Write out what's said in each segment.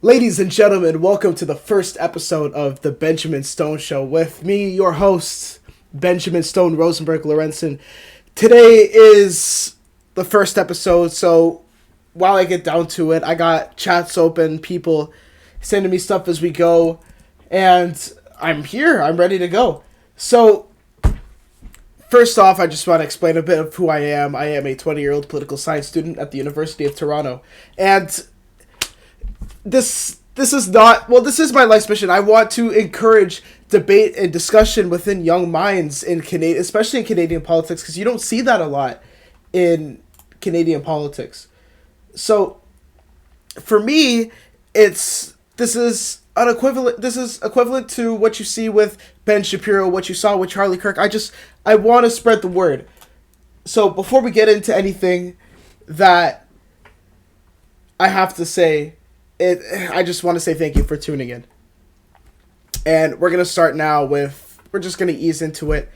Ladies and gentlemen, welcome to the first episode of the Benjamin Stone Show with me, your host, Benjamin Stone Rosenberg Lorenzen. Today is the first episode, so while I get down to it, I got chats open, people sending me stuff as we go, and I'm here, I'm ready to go. So, first off, I just want to explain a bit of who I am. I am a 20-year-old political science student at the University of Toronto, and this is my life's mission. I want to encourage debate and discussion within young minds in Canadian, especially in Canadian politics, because you don't see that a lot in Canadian politics. So, for me, this is equivalent to what you see with Ben Shapiro, what you saw with Charlie Kirk. I want to spread the word. So before we get into anything that I have to say, I just want to say thank you for tuning in. And we're going to start now we're just going to ease into it.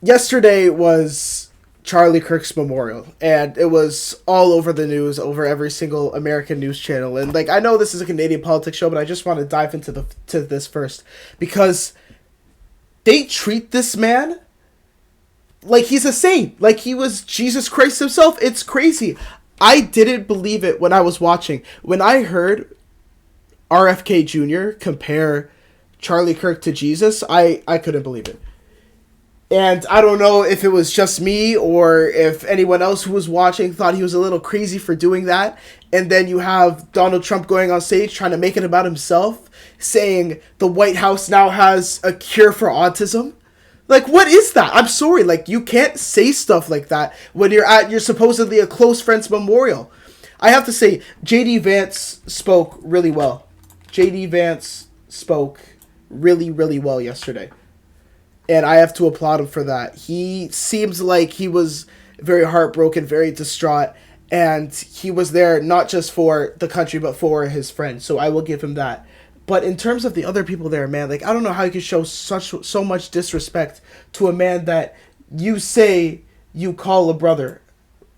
Yesterday was Charlie Kirk's Memorial, and it was all over the news, over every single American news channel. And I know this is a Canadian politics show, but I just want to dive into this first, because they treat this man like he's a saint, like he was Jesus Christ himself. It's crazy. I didn't believe it when I was watching. When I heard RFK Jr. compare Charlie Kirk to Jesus, I couldn't believe it. And I don't know if it was just me or if anyone else who was watching thought he was a little crazy for doing that. And then you have Donald Trump going on stage trying to make it about himself, saying the White House now has a cure for autism. What is that? I'm sorry. You can't say stuff like that when you're at your supposedly a close friend's memorial. I have to say, J.D. Vance spoke really well. J.D. Vance spoke really, really well yesterday. And I have to applaud him for that. He seems like he was very heartbroken, very distraught. And he was there not just for the country, but for his friends. So I will give him that. But in terms of the other people there, man, I don't know how you can show so much disrespect to a man that you say you call a brother,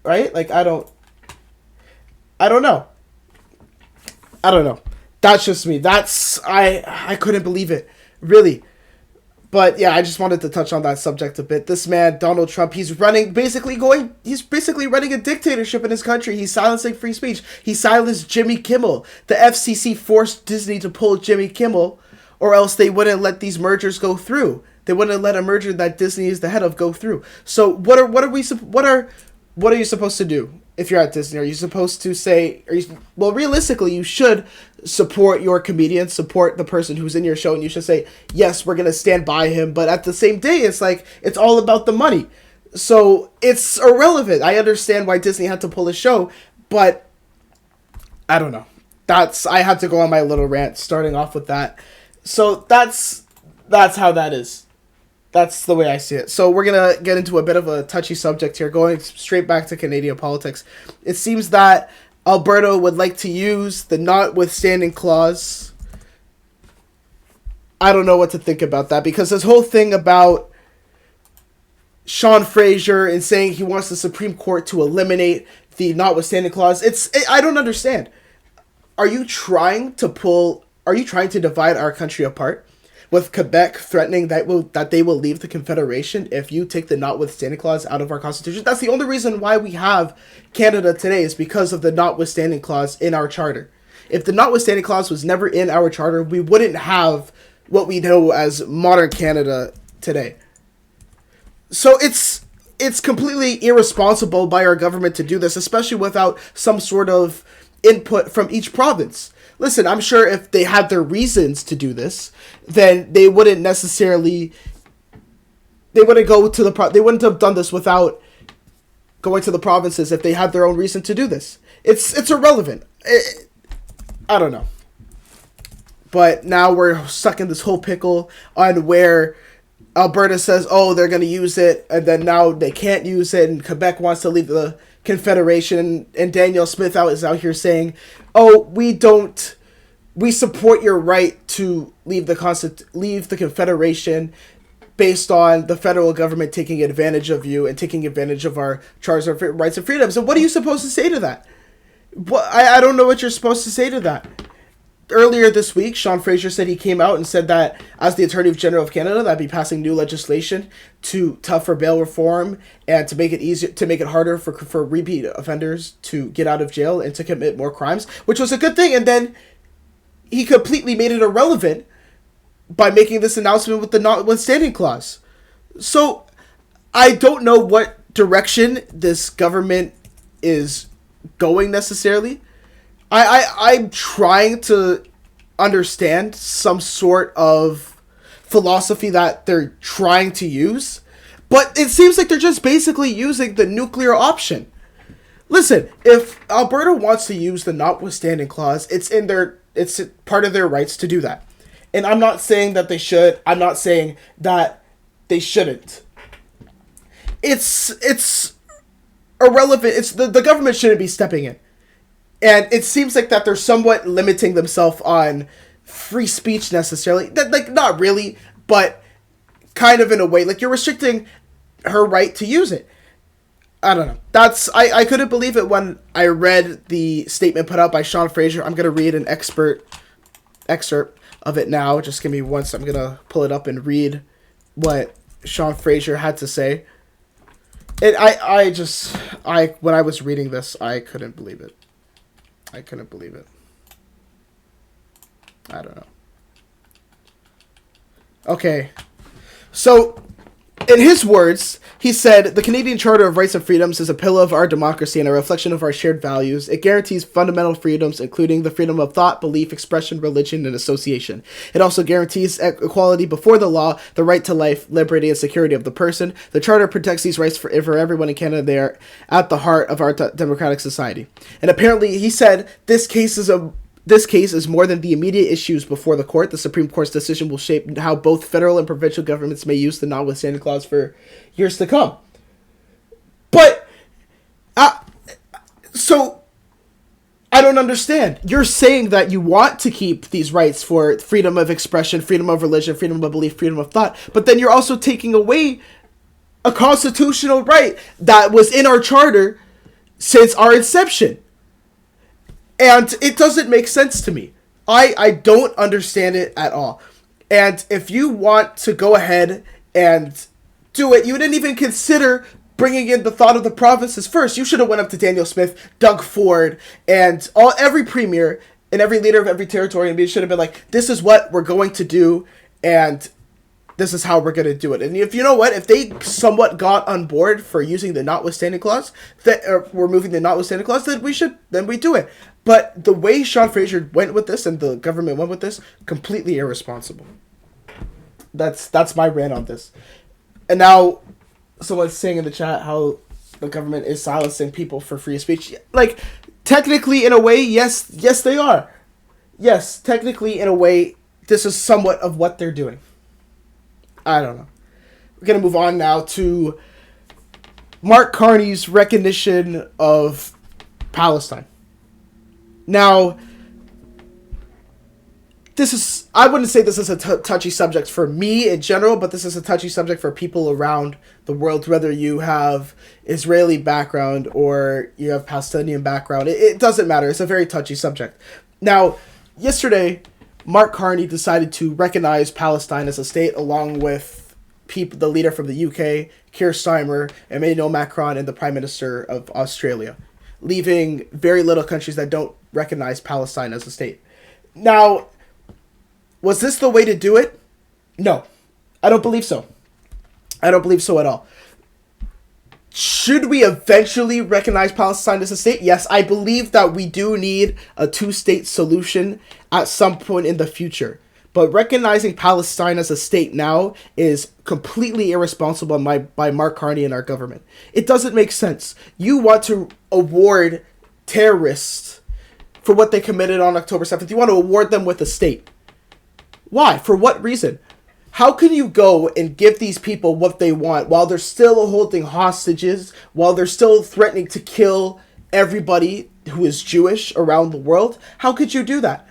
right? I don't know. That's just me. I couldn't believe it, really. But yeah, I just wanted to touch on that subject a bit. This man, Donald Trump, he's basically running a dictatorship in his country. He's silencing free speech. He silenced Jimmy Kimmel. The FCC forced Disney to pull Jimmy Kimmel, or else they wouldn't let these mergers go through. They wouldn't let a merger that Disney is the head of go through. So what are you supposed to do if you're at Disney? Are you supposed to say, realistically, you should support your comedian, support the person who's in your show, and you should say, yes, we're going to stand by him. But at the same day, it's all about the money. So it's irrelevant. I understand why Disney had to pull the show, but I don't know. I had to go on my little rant starting off with that. So that's how that is. That's the way I see it. So we're going to get into a bit of a touchy subject here, going straight back to Canadian politics. It seems that Alberta would like to use the notwithstanding clause. I don't know what to think about that, because this whole thing about Sean Fraser and saying he wants the Supreme Court to eliminate the notwithstanding clause, I don't understand. Are you trying to divide our country apart? With Quebec threatening that they will leave the Confederation if you take the notwithstanding clause out of our Constitution. That's the only reason why we have Canada today, is because of the notwithstanding clause in our charter. If the notwithstanding clause was never in our charter, we wouldn't have what we know as modern Canada today. So it's completely irresponsible by our government to do this, especially without some sort of input from each province. Listen, I'm sure if they had their reasons to do this, then they wouldn't necessarily. They wouldn't have done this without going to the provinces if they had their own reason to do this. It's irrelevant. I don't know. But now we're stuck in this whole pickle on where Alberta says, oh, they're going to use it, and then now they can't use it, and Quebec wants to leave the Confederation, and Danielle Smith is out here saying, oh, we support your right to leave the Confederation based on the federal government taking advantage of you and taking advantage of our Charter of Rights and Freedoms. And what are you supposed to say to that? What I don't know what you're supposed to say to that. Earlier this week, Sean Fraser said he came out and said that as the Attorney General of Canada, that'd be passing new legislation to tougher bail reform and to make it easier, to make it harder for repeat offenders to get out of jail and to commit more crimes, which was a good thing. And then he completely made it irrelevant by making this announcement with the notwithstanding clause. So I don't know what direction this government is going necessarily. I'm trying to understand some sort of philosophy that they're trying to use, but it seems like they're just basically using the nuclear option. Listen, if Alberta wants to use the notwithstanding clause, it's part of their rights to do that. And I'm not saying that they should. I'm not saying that they shouldn't. It's irrelevant. It's the government shouldn't be stepping in. And it seems like that they're somewhat limiting themselves on free speech necessarily. Like, not really, but kind of in a way. Like, you're restricting her right to use it. I don't know. I couldn't believe it when I read the statement put out by Sean Fraser. I'm going to read an excerpt of it now. Just give me one second. I'm going to pull it up and read what Sean Fraser had to say. And when I was reading this, I couldn't believe it. I couldn't believe it. I don't know. Okay. So, in his words, he said, "The Canadian Charter of Rights and Freedoms is a pillar of our democracy and a reflection of our shared values. It guarantees fundamental freedoms, including the freedom of thought, belief, expression, religion, and association. It also guarantees equality before the law, the right to life, liberty, and security of the person. The Charter protects these rights for everyone in Canada. They are at the heart of our democratic society." And apparently, he said, this case is more than the immediate issues before the court. The Supreme Court's decision will shape how both federal and provincial governments may use the notwithstanding clause for years to come. But, so, I don't understand. You're saying that you want to keep these rights for freedom of expression, freedom of religion, freedom of belief, freedom of thought, but then you're also taking away a constitutional right that was in our charter since our inception. And it doesn't make sense to me. I don't understand it at all. And if you want to go ahead and do it, you didn't even consider bringing in the thought of the provinces first. You should have went up to Daniel Smith, Doug Ford, and every premier and every leader of every territory, and should have been like, this is what we're going to do, and this is how we're going to do it. And if you know what, if they somewhat got on board for using the notwithstanding clause, removing the notwithstanding clause, then we do it. But the way Sean Fraser went with this and the government went with this, completely irresponsible. That's my rant on this. And now, someone's saying in the chat how the government is silencing people for free speech. Like, technically, in a way, yes, they are. Yes, technically, in a way, this is somewhat of what they're doing. I don't know. We're going to move on now to Mark Carney's recognition of Palestine. Now, I wouldn't say this is a touchy subject for me in general, but this is a touchy subject for people around the world, whether you have Israeli background or you have Palestinian background. It doesn't matter. It's a very touchy subject. Now, yesterday, Mark Carney decided to recognize Palestine as a state along with the leader from the UK, Keir Starmer, Emmanuel Macron, and the Prime Minister of Australia, leaving very little countries that don't recognize Palestine as a state. Now, was this the way to do it? No, I don't believe so. I don't believe so at all. Should we eventually recognize Palestine as a state? Yes, I believe that we do need a two-state solution at some point in the future. But recognizing Palestine as a state now is completely irresponsible by Mark Carney and our government. It doesn't make sense. You want to award terrorists for what they committed on October 7th. You want to award them with a state. Why? For what reason? How can you go and give these people what they want while they're still holding hostages, while they're still threatening to kill everybody who is Jewish around the world? How could you do that?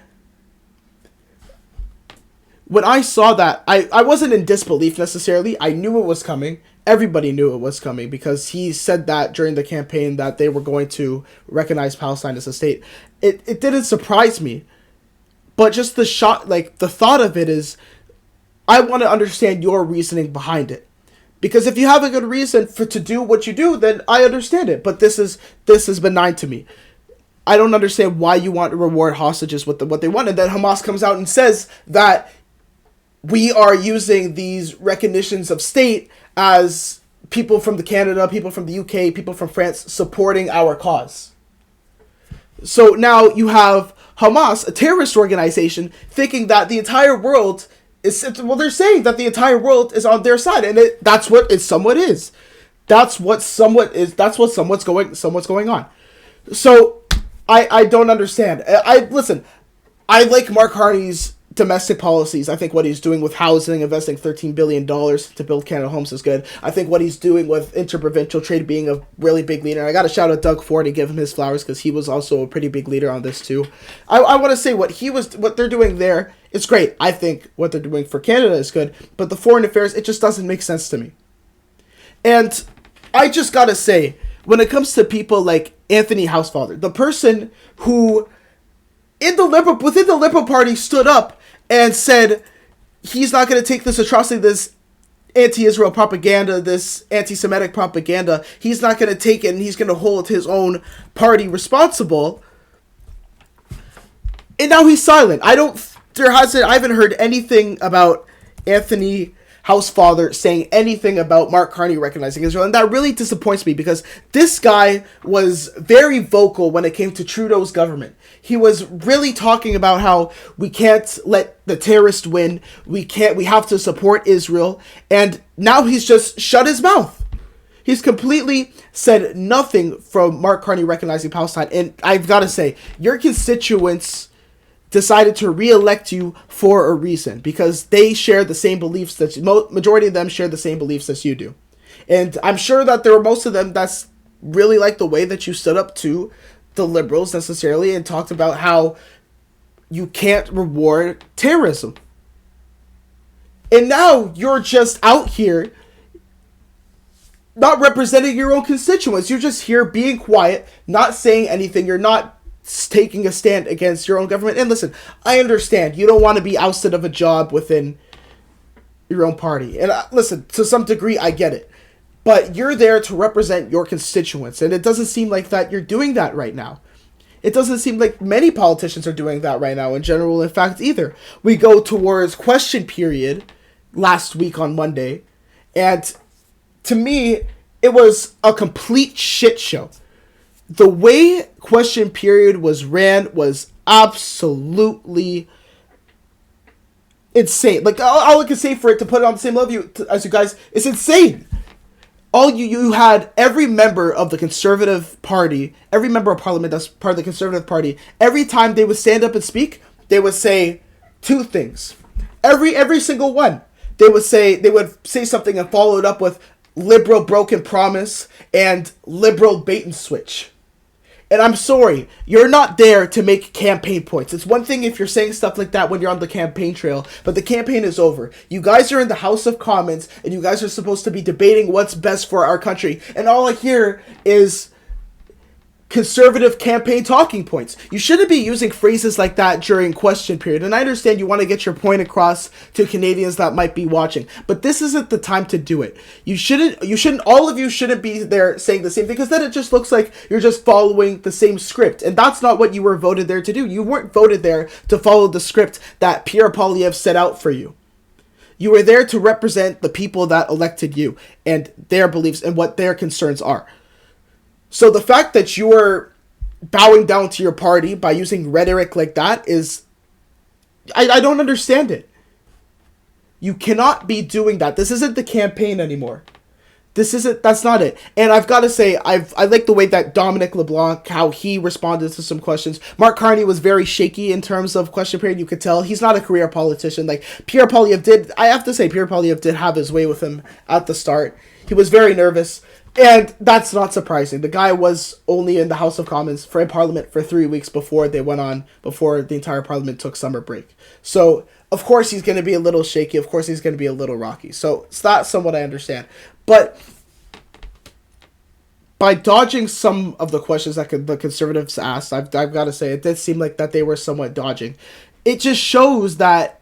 When I saw that, I wasn't in disbelief necessarily. I knew it was coming. Everybody knew it was coming because he said that during the campaign that they were going to recognize Palestine as a state. It didn't surprise me, but just the the thought of it is, I want to understand your reasoning behind it. Because if you have a good reason to do what you do, then I understand it. But this is benign to me. I don't understand why you want to reward hostages with what they want. And then Hamas comes out and says that we are using these recognitions of state as people from Canada, people from the UK, people from France supporting our cause. So now you have Hamas, a terrorist organization, thinking that the entire world is, well, they're saying that the entire world is on their side, and that's what it somewhat is. That's what somewhat's going on. So I don't understand. Listen, I like Mark Carney's domestic policies. I think what he's doing with housing, investing $13 billion to build Canada homes is good. I think what he's doing with interprovincial trade, being a really big leader. I got to shout out Doug Ford and give him his flowers because he was also a pretty big leader on this too. I want to say what they're doing there is great. I think what they're doing for Canada is good, but the foreign affairs, it just doesn't make sense to me. And I just got to say, when it comes to people like Anthony Housefather, the person who within the Liberal Party stood up and said he's not going to take this atrocity, this anti-Israel propaganda, this anti-Semitic propaganda. He's not going to take it, and he's going to hold his own party responsible. And now he's silent. I haven't heard anything about Anthony Housefather saying anything about Mark Carney recognizing Israel, and that really disappoints me because this guy was very vocal when it came to Trudeau's government. He was really talking about how we can't let the terrorists win, we have to support Israel, and now he's just shut his mouth. He's completely said nothing from Mark Carney recognizing Palestine, and I've got to say, your constituents decided to re-elect you for a reason, because they share the same beliefs that majority of them share the same beliefs as you do. And I'm sure that there were most of them that's really like the way that you stood up to the Liberals necessarily and talked about how you can't reward terrorism. And now you're just out here not representing your own constituents. You're just here being quiet, not saying anything. You're not taking a stand against your own government. And listen, I understand you don't want to be ousted of a job within your own party. And listen, to some degree, I get it. But you're there to represent your constituents. And it doesn't seem like that you're doing that right now. It doesn't seem like many politicians are doing that right now in general. In fact, either. We go towards question period last week on Monday. And to me, it was a complete shit show. The way question period was ran was absolutely insane. Like, all I can say for it to put it on the same level as you guys is insane. All you had every member of the Conservative Party, every member of Parliament that's part of the Conservative Party, every time they would stand up and speak, they would say two things. Every single one. They would say something and follow it up with liberal broken promise and liberal bait and switch. And I'm sorry, you're not there to make campaign points. It's one thing if you're saying stuff like that when you're on the campaign trail, but the campaign is over. You guys are in the House of Commons, and you guys are supposed to be debating what's best for our country. And all I hear is conservative campaign talking points. You shouldn't be using phrases like that during question period. And I understand you want to get your point across to Canadians that might be watching, but this isn't the time to do it. All of you shouldn't be there saying the same thing, because then it just looks like you're just following the same script. And that's not what you were voted there to do. You weren't voted there to follow the script that Pierre Poilievre set out for you. You were there to represent the people that elected you and their beliefs and what their concerns are. So the fact that you are bowing down to your party by using rhetoric like that is, I don't understand it. You cannot be doing that. This isn't the campaign anymore. That's not it. And I've got to say, I like the way that Dominic LeBlanc, how he responded to some questions. Mark Carney was very shaky in terms of question period. You could tell he's not a career politician. Like Pierre Poilievre did have his way with him at the start. He was very nervous. And that's not surprising. The guy was only in the House of Commons in Parliament for 3 weeks before the entire Parliament took summer break. So, of course, he's going to be a little shaky. Of course, he's going to be a little rocky. So, that's somewhat I understand. But by dodging some of the questions that the conservatives asked, I've got to say, it did seem like that they were somewhat dodging. It just shows that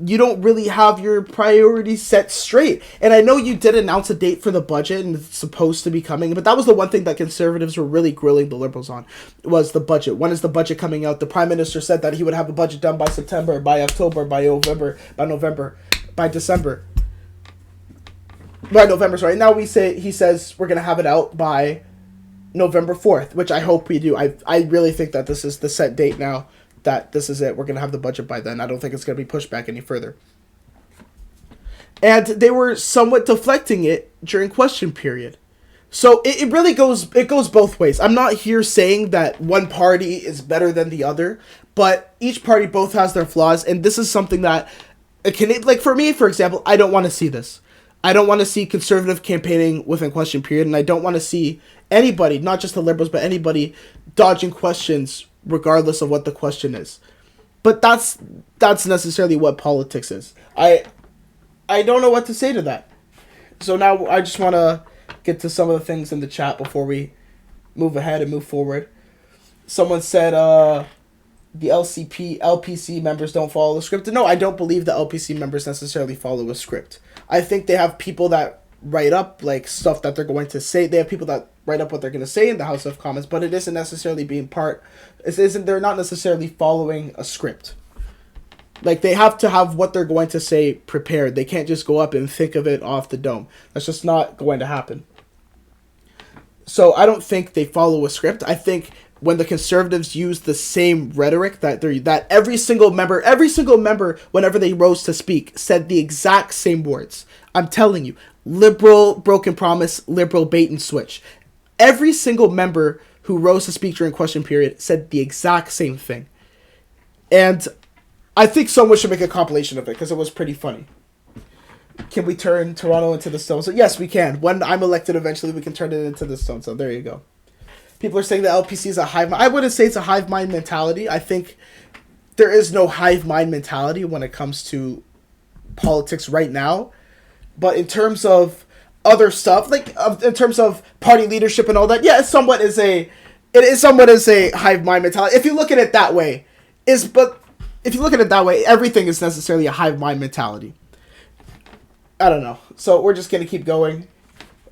you don't really have your priorities set straight. And I know you did announce a date for the budget, and it's supposed to be coming, but that was the one thing that conservatives were really grilling the liberals on, was the budget. When is the budget coming out? The prime minister said that he would have a budget done by September, by October, by November, by December. By November, sorry. Now he says we're going to have it out by November 4th, which I hope we do. I really think that this is the set date now, that this is it. We're going to have the budget by then. I don't think it's going to be pushed back any further. And they were somewhat deflecting it during question period. So it really goes both ways. I'm not here saying that one party is better than the other, but each party both has their flaws, and this is something that, like for me, for example, I don't want to see this. I don't want to see conservative campaigning within question period, and I don't want to see anybody, not just the liberals, but anybody dodging questions regardless of what the question is. But that's necessarily what politics is. I don't know what to say to that. So now I just want to get to some of the things in the chat before we move ahead and move forward. Someone said the LPC members don't follow the script. No, I don't believe the LPC members necessarily follow a script. I think they have people that write up like stuff that they're going to say. They have people that write up what they're going to say in the House of Commons, but it isn't necessarily they're not necessarily following a script. Like, they have to have what they're going to say prepared. They can't just go up and think of it off the dome. That's just not going to happen. So I don't think they follow a script. I think when the conservatives use the same rhetoric that every single member, whenever they rose to speak, said the exact same words. I'm telling you, liberal broken promise, liberal bait and switch. Every single member who rose to speak during question period said the exact same thing. And I think someone should make a compilation of it because it was pretty funny. Can we turn Toronto into the Stone Zone? Yes, we can. When I'm elected, eventually we can turn it into the Stone Zone. There you go. People are saying the LPC is a hive mind. I wouldn't say it's a hive mind mentality. I think there is no hive mind mentality when it comes to politics right now. But in terms of other stuff, like in terms of party leadership and all that, yeah, it is somewhat as a hive mind mentality. If you look at it that way, everything is necessarily a hive mind mentality. I don't know. So we're just gonna keep going.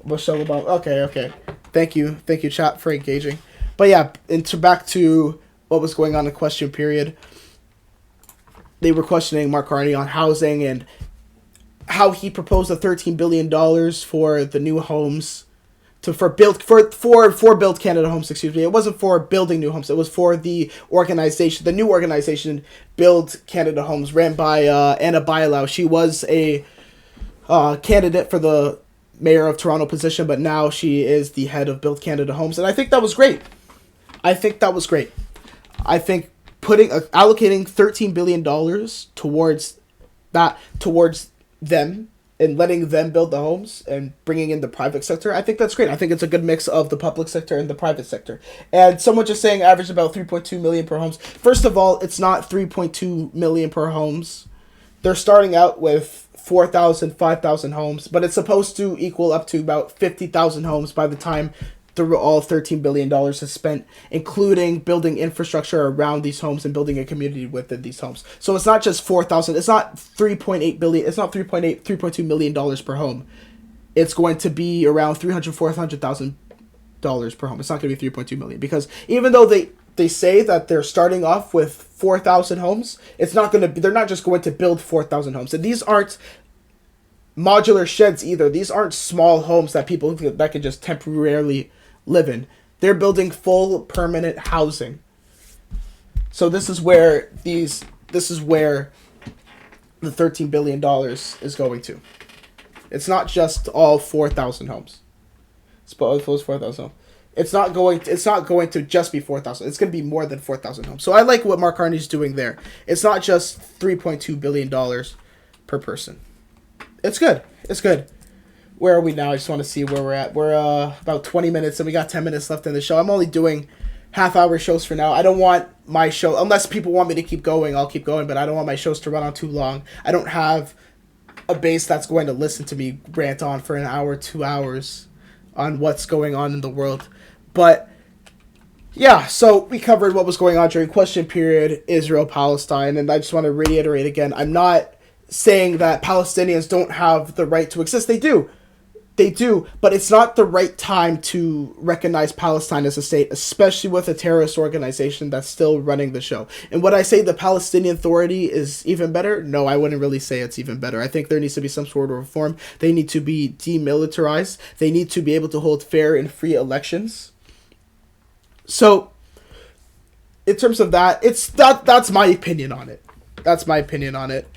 Michelle about okay. Thank you, chat, for engaging. But yeah, back to what was going on in question period. They were questioning Mark Carney on housing and how he proposed the $13 billion for the new homes for Build Canada Homes. Excuse me, it wasn't for building new homes. It was for the new organization, Build Canada Homes, ran by Anna Bailau. She was a candidate for the mayor of Toronto position, but now she is the head of Build Canada Homes, and I think that was great. I think allocating $13 billion towards them and letting them build the homes and bringing in the private sector, I think that's great. I think it's a good mix of the public sector and the private sector. And someone just saying average about 3.2 million per homes. First of all, it's not 3.2 million per homes. They're starting out with 4,000, 5,000 homes, but it's supposed to equal up to about 50,000 homes by the time all $13 billion is spent, including building infrastructure around these homes and building a community within these homes. So it's not just 4,000, it's not 3.8 billion, it's not 3.2 million dollars per home. It's going to be around $400,000 per home. It's not going to be 3.2 million, because even though they say that they're starting off with 4,000 homes, they're not just going to build 4,000 homes. And these aren't modular sheds either. These aren't small homes that people that can just temporarily live in. They're building full permanent housing. So this is where the $13 billion is going to. It's not just all 4,000 homes. It's 4,000 homes. It's not going to just be 4,000. It's going to be more than 4,000 homes. So I like what Mark Carney's doing there. It's not just $3.2 billion per person. It's good. Where are we now? I just want to see where we're at. We're about 20 minutes, and we got 10 minutes left in the show. I'm only doing half-hour shows for now. I don't want my show, unless people want me to keep going, I'll keep going, but I don't want my shows to run on too long. I don't have a base that's going to listen to me rant on for an hour, 2 hours on what's going on in the world. But yeah, so we covered what was going on during question period, Israel, Palestine, and I just want to reiterate again, I'm not saying that Palestinians don't have the right to exist. They do. They do, but it's not the right time to recognize Palestine as a state, especially with a terrorist organization that's still running the show. And would I say the Palestinian Authority is even better? No, I wouldn't really say it's even better. I think there needs to be some sort of reform. They need to be demilitarized. They need to be able to hold fair and free elections. So, in terms of that, that's my opinion on it. That's my opinion on it.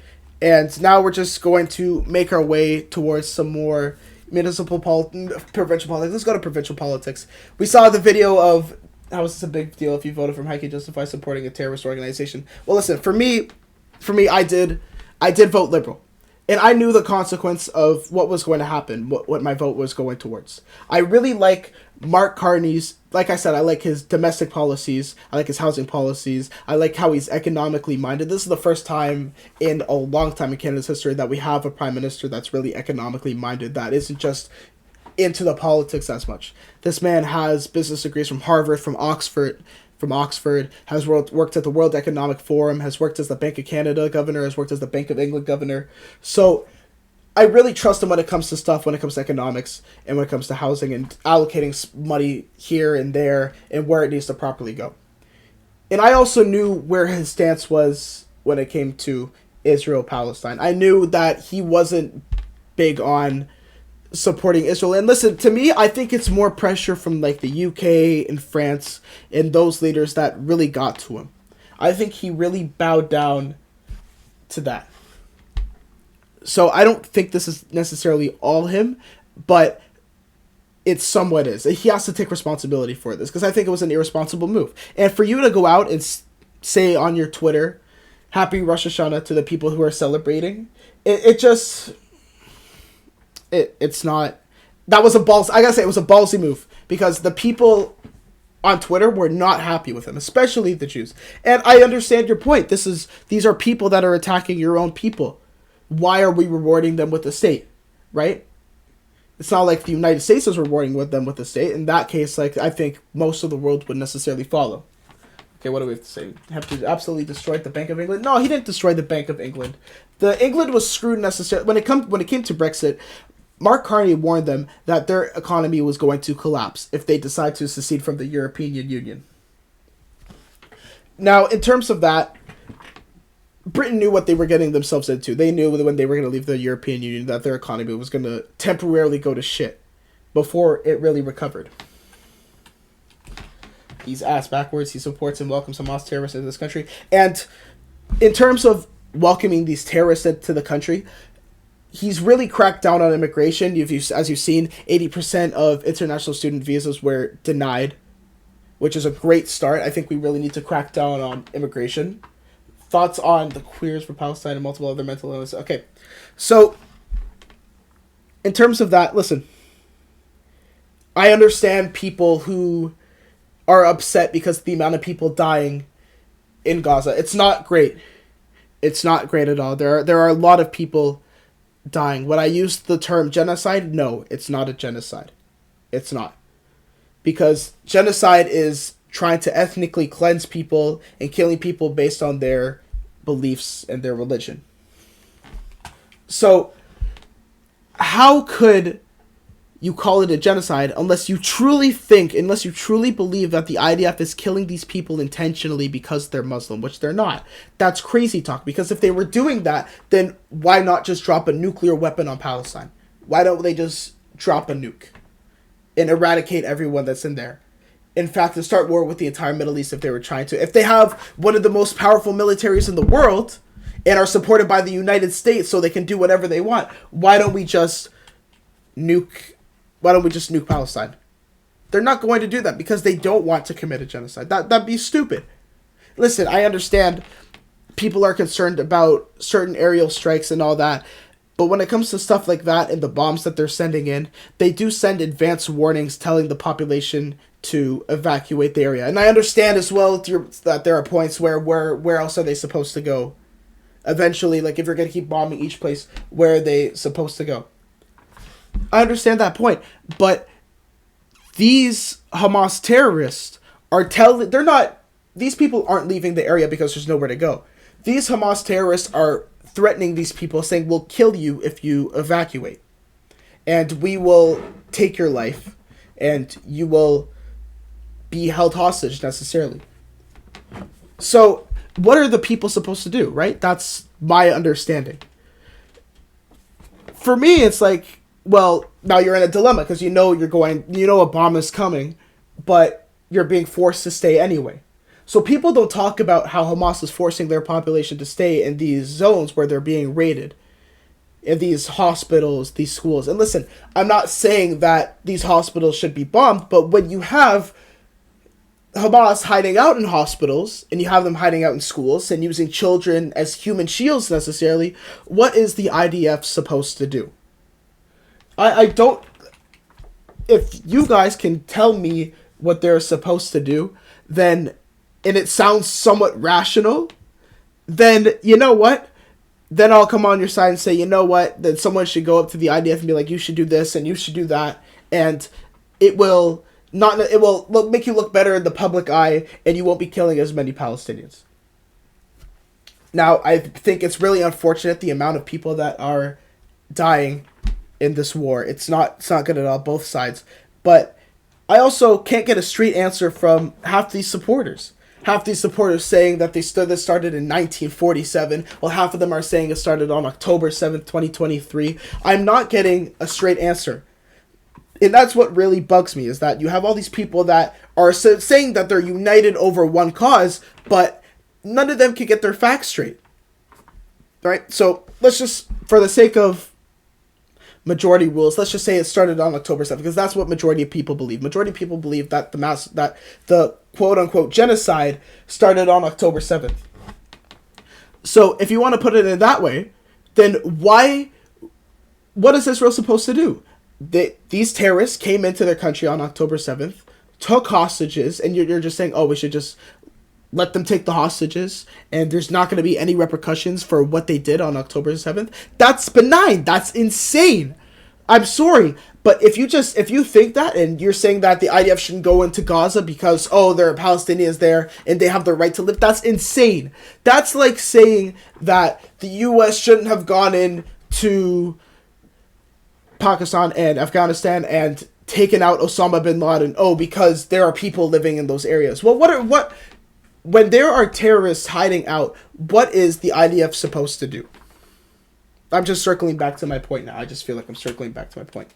And now we're just going to make our way towards some more provincial politics. Let's go to provincial politics. We saw the video of how is this a big deal if you voted from How Can You Justify supporting a terrorist organization? Well, listen, for me, I did vote Liberal, and I knew the consequence of what was going to happen, what my vote was going towards. I really like Mark Carney's, like I said, I like his domestic policies, I like his housing policies, I like how he's economically minded. This is the first time in a long time in Canada's history that we have a prime minister that's really economically minded, that isn't just into the politics as much. This man has business degrees from Harvard, from Oxford, has worked at the World Economic Forum, has worked as the Bank of Canada governor, has worked as the Bank of England governor. So I really trust him when it comes to stuff, when it comes to economics, and when it comes to housing, and allocating money here and there, and where it needs to properly go. And I also knew where his stance was when it came to Israel-Palestine. I knew that he wasn't big on supporting Israel. And listen, to me, I think it's more pressure from like the UK and France and those leaders that really got to him. I think he really bowed down to that. So I don't think this is necessarily all him, but it somewhat is. He has to take responsibility for this, because I think it was an irresponsible move. And for you to go out and say on your Twitter, Happy Rosh Hashanah to the people who are celebrating, it's not, that was I gotta say, it was a ballsy move, because the people on Twitter were not happy with him, especially the Jews. And I understand your point. These are people that are attacking your own people. Why are we rewarding them with the state, right? It's not like the United States is rewarding them with the state. In that case, like, I think most of the world would necessarily follow. Okay, what do we have to say? Have to absolutely destroy the Bank of England? No, he didn't destroy the Bank of England. The England was screwed necessarily. When it came to Brexit, Mark Carney warned them that their economy was going to collapse if they decide to secede from the European Union. Now, in terms of that, Britain knew what they were getting themselves into. They knew when they were going to leave the European Union that their economy was going to temporarily go to shit before it really recovered. He's ass backwards. He supports and welcomes Hamas terrorists into this country. And in terms of welcoming these terrorists into the country, he's really cracked down on immigration. As you've seen, 80% of international student visas were denied, which is a great start. I think we really need to crack down on immigration. Thoughts on the queers for Palestine and multiple other mental illnesses. Okay, so in terms of that, listen, I understand people who are upset because of the amount of people dying in Gaza. It's not great. It's not great at all. There are a lot of people dying. When I use the term genocide, no, it's not a genocide. It's not. Because genocide is trying to ethnically cleanse people and killing people based on their beliefs and their religion. So, how could you call it a genocide unless you truly believe that the IDF is killing these people intentionally because they're Muslim, which they're not? That's crazy talk, because if they were doing that, then why not just drop a nuclear weapon on Palestine? Why don't they just drop a nuke and eradicate everyone that's in there? In fact, to start war with the entire Middle East if they were trying to. If they have one of the most powerful militaries in the world and are supported by the United States so they can do whatever they want, why don't we just nuke Palestine? They're not going to do that because they don't want to commit a genocide. That'd be stupid. Listen, I understand people are concerned about certain aerial strikes and all that, but when it comes to stuff like that and the bombs that they're sending in, they do send advance warnings telling the population to evacuate the area. And I understand as well that there are points where else are they supposed to go? Eventually, like, if you're going to keep bombing each place, where are they supposed to go? I understand that point, but these Hamas terrorists these people aren't leaving the area because there's nowhere to go. These Hamas terrorists are threatening these people, saying, we'll kill you if you evacuate. And we will take your life, and you will be held hostage necessarily. So, what are the people supposed to do, right? That's my understanding. For me, it's like, well, now you're in a dilemma because you know a bomb is coming, but you're being forced to stay anyway. So people don't talk about how Hamas is forcing their population to stay in these zones where they're being raided, in these hospitals, these schools. And listen, I'm not saying that these hospitals should be bombed, but when you have Hamas hiding out in hospitals, and you have them hiding out in schools, and using children as human shields necessarily, what is the IDF supposed to do? I don't... If you guys can tell me what they're supposed to do, then, and it sounds somewhat rational, then, you know what? Then I'll come on your side and say, you know what? Then someone should go up to the IDF and be like, you should do this, and you should do that, and it will make you look better in the public eye, and you won't be killing as many Palestinians. Now, I think it's really unfortunate the amount of people that are dying in this war. It's not good at all, both sides. But I also can't get a straight answer from half these supporters. Half these supporters saying that this started in 1947, while half of them are saying it started on October 7th, 2023. I'm not getting a straight answer. And that's what really bugs me, is that you have all these people that are saying that they're united over one cause, but none of them can get their facts straight. Right? So let's just, for the sake of majority rules, let's just say it started on October 7th, because that's what majority of people believe. Majority of people believe that the quote-unquote genocide started on October 7th. So if you want to put it in that way, then what is Israel supposed to do? These terrorists came into their country on October 7th, took hostages, and you're just saying, oh, we should just let them take the hostages, and there's not going to be any repercussions for what they did on October 7th. That's benign. That's insane. I'm sorry, but if you think that, and you're saying that the IDF shouldn't go into Gaza because, oh, there are Palestinians there and they have the right to live, that's insane. That's like saying that the U.S. shouldn't have gone into Pakistan and Afghanistan and taken out Osama bin Laden, because there are people living in those areas. Well, when there are terrorists hiding out, what is the IDF supposed to do? I'm just circling back to my point now. I just feel like I'm circling back to my point.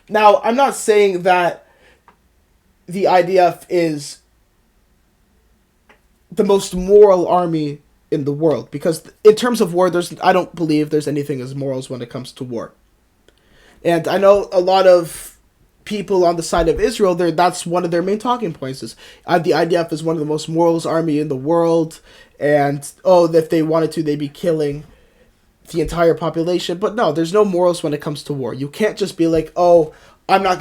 Now, I'm not saying that the IDF is the most moral army in the world, because in terms of war, I don't believe there's anything as morals when it comes to war. And I know a lot of people on the side of Israel, that's one of their main talking points is the IDF is one of the most morals army in the world, and if they wanted to, they'd be killing the entire population. But no, there's no morals when it comes to war. You can't just be like, I don't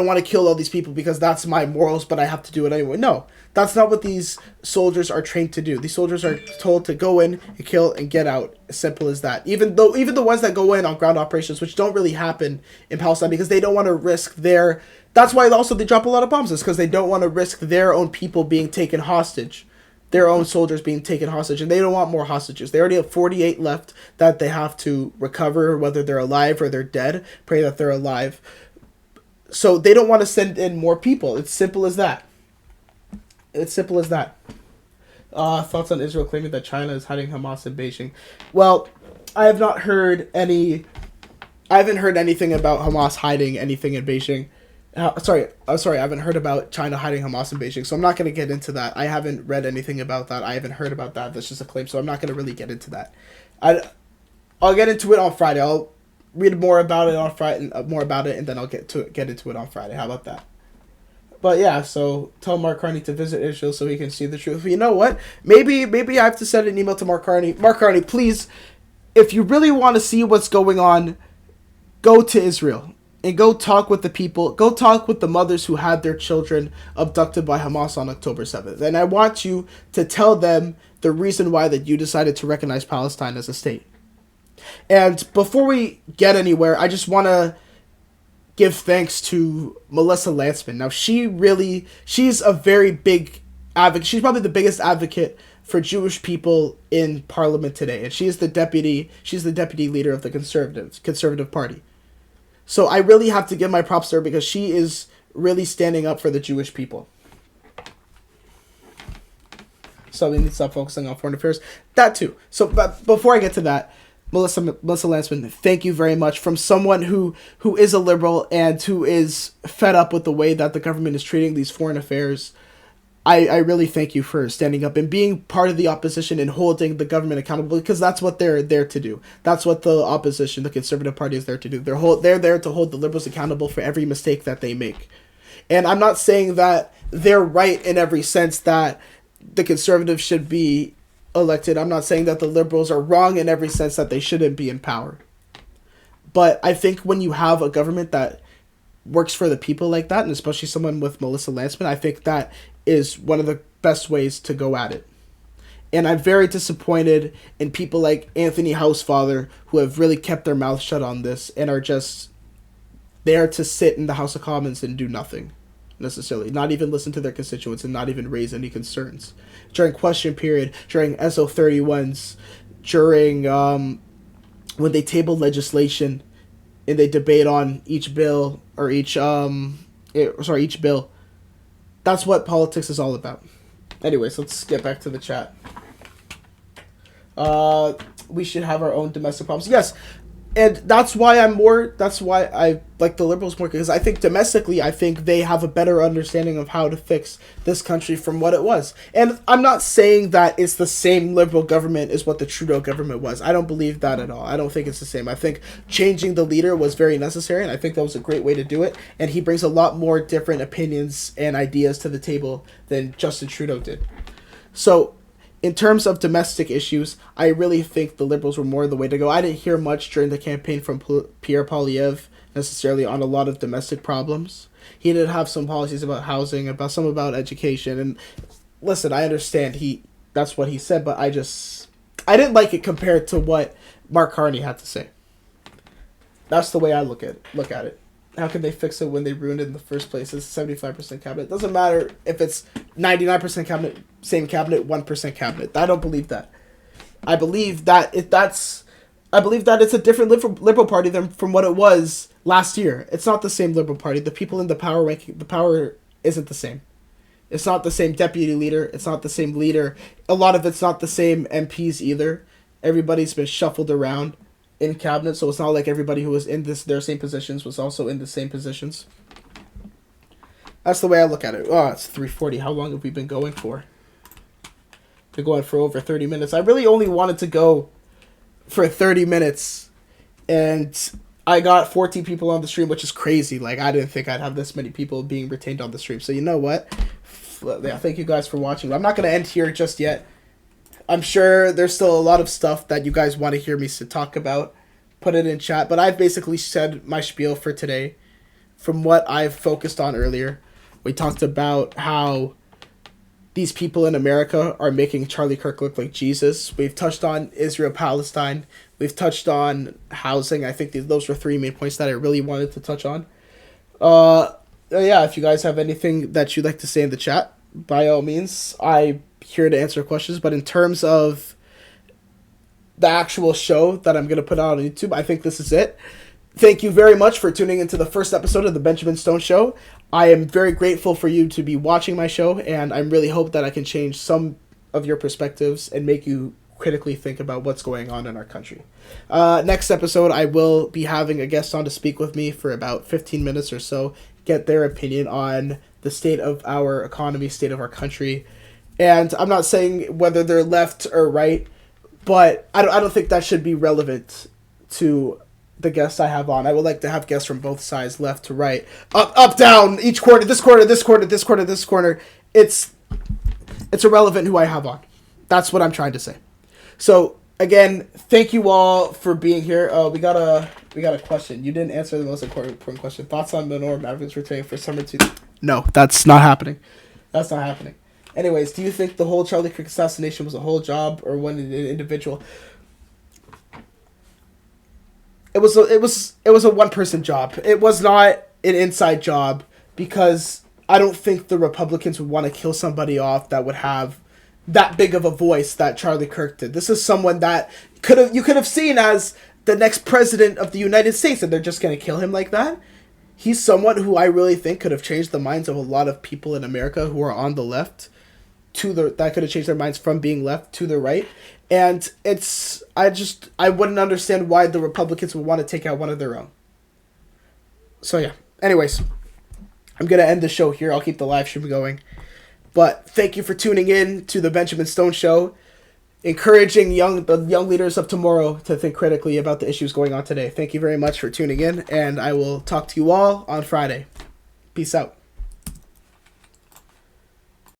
want to kill all these people because that's my morals, but I have to do it anyway. No, that's not what these soldiers are trained to do. These soldiers are told to go in and kill and get out. As simple as that. Even the ones that go in on ground operations, which don't really happen in Palestine because they don't want to risk that's why also they drop a lot of bombs, is because they don't want to risk their own people being taken hostage. Their own soldiers being taken hostage, and they don't want more hostages. They already have 48 left that they have to recover, whether they're alive or they're dead. Pray that they're alive. So they don't want to send in more people. It's simple as that. Thoughts on Israel claiming that China is hiding Hamas in Beijing? Well, I haven't heard anything about Hamas hiding anything in Beijing. Sorry, I haven't heard about China hiding Hamas in Beijing, so I'm not going to get into that. I haven't read anything about that. I haven't heard about that. That's just a claim, so I'm not going to really get into that. I'll get into it on Friday. I'll read more about it on Friday, and then I'll get into it on Friday. How about that? But yeah, so tell Mark Carney to visit Israel so he can see the truth. But you know what? Maybe I have to send an email to Mark Carney. Mark Carney, please, if you really want to see what's going on, go to Israel. and go talk with the people, go talk with the mothers who had their children abducted by Hamas on October 7th. And I want you to tell them the reason why that you decided to recognize Palestine as a state. And before we get anywhere, I just want to give thanks to Melissa Lantsman. Now, she's a very big advocate. She's probably the biggest advocate for Jewish people in Parliament today. And she's the deputy leader of the Conservative Party. So I really have to give my props to her because she is really standing up for the Jewish people. So we need to stop focusing on foreign affairs. That too. So but before I get to that, Melissa Lantsman, thank you very much. From someone who is a liberal and who is fed up with the way that the government is treating these foreign affairs, I really thank you for standing up and being part of the opposition and holding the government accountable, because that's what they're there to do. That's what the opposition, the Conservative Party, is there to do. They're there to hold the liberals accountable for every mistake that they make. And I'm not saying that they're right in every sense that the Conservatives should be elected. I'm not saying that the liberals are wrong in every sense that they shouldn't be in power. But I think when you have a government that works for the people like that, and especially someone with Melissa Lantsman, I think that is one of the best ways to go at it. And I'm very disappointed in people like Anthony Housefather, who have really kept their mouth shut on this and are just there to sit in the House of Commons and do nothing, necessarily. Not even listen to their constituents and not even raise any concerns. During question period, during SO31s, during when they table legislation and they debate on each bill or each bill. That's what politics is all about. Anyways, let's get back to the chat. We should have our own domestic problems. Yes, and that's why I like the liberals more, because I think domestically, I think they have a better understanding of how to fix this country from what it was. And I'm not saying that it's the same liberal government as what the Trudeau government was. I don't believe that at all. I don't think it's the same. I think changing the leader was very necessary, and I think that was a great way to do it. And he brings a lot more different opinions and ideas to the table than Justin Trudeau did. So, in terms of domestic issues, I really think the Liberals were more the way to go. I didn't hear much during the campaign from Pierre Poilievre necessarily on a lot of domestic problems. He did have some policies about housing, about education, and listen, I understand that's what he said, but I didn't like it compared to what Mark Carney had to say. That's the way I look at it. How can they fix it when they ruined it in the first place? It's 75% cabinet. It doesn't matter if it's 99% cabinet, same cabinet, 1% cabinet. I don't believe that. I believe that it's a different liberal party than from what it was last year. It's not the same liberal party. The people in the power isn't the same. It's not the same deputy leader. It's not the same leader. A lot of it's not the same MPs either. Everybody's been shuffled around in cabinet, so it's not like everybody who was in their same positions was also in the same positions. That's the way I look at it. Oh, it's 3:40. How long have we been going for? Been going for over 30 minutes. I really only wanted to go for 30 minutes, and I got 14 people on the stream, which is crazy. Like, I didn't think I'd have this many people being retained on the stream. So you know what? Yeah, thank you guys for watching. I'm not going to end here just yet. I'm sure there's still a lot of stuff that you guys want to hear me talk about. Put it in chat. But I've basically said my spiel for today from what I've focused on earlier. We talked about how these people in America are making Charlie Kirk look like Jesus. We've touched on Israel-Palestine. We've touched on housing. I think those were three main points that I really wanted to touch on. Yeah, if you guys have anything that you'd like to say in the chat, by all means, I'm here to answer questions. But in terms of the actual show that I'm going to put out on YouTube, I think this is it. Thank you very much for tuning into the first episode of the Benjamin Stone Show. I am very grateful for you to be watching my show, and I really hope that I can change some of your perspectives and make you critically think about what's going on in our country. Next episode, I will be having a guest on to speak with me for about 15 minutes or so, get their opinion on the state of our economy, state of our country. And I'm not saying whether they're left or right, but I don't think that should be relevant to the guests I have on. I would like to have guests from both sides, left to right, up, down, each corner, this corner, this corner, this corner, this corner. It's irrelevant who I have on. That's what I'm trying to say. So again, thank you all for being here. We got a question. You didn't answer the most important question. Thoughts on Lenore Mavericks returning for summer 2? No, that's not happening. That's not happening. Anyways, do you think the whole Charlie Kirk assassination was a whole job or one individual? It was a one person job. It was not an inside job because I don't think the Republicans would want to kill somebody off that would have that big of a voice that Charlie Kirk did. This is someone that you could have seen as the next president of the United States, and they're just going to kill him like that. He's someone who I really think could have changed the minds of a lot of people in America who are on the left that could have changed their minds from being left to the right. And I wouldn't understand why the Republicans would want to take out one of their own. So yeah. Anyways, I'm going to end the show here. I'll keep the live stream going. But thank you for tuning in to the Benjamin Stone Show, encouraging the young leaders of tomorrow to think critically about the issues going on today. Thank you very much for tuning in, and I will talk to you all on Friday. Peace out.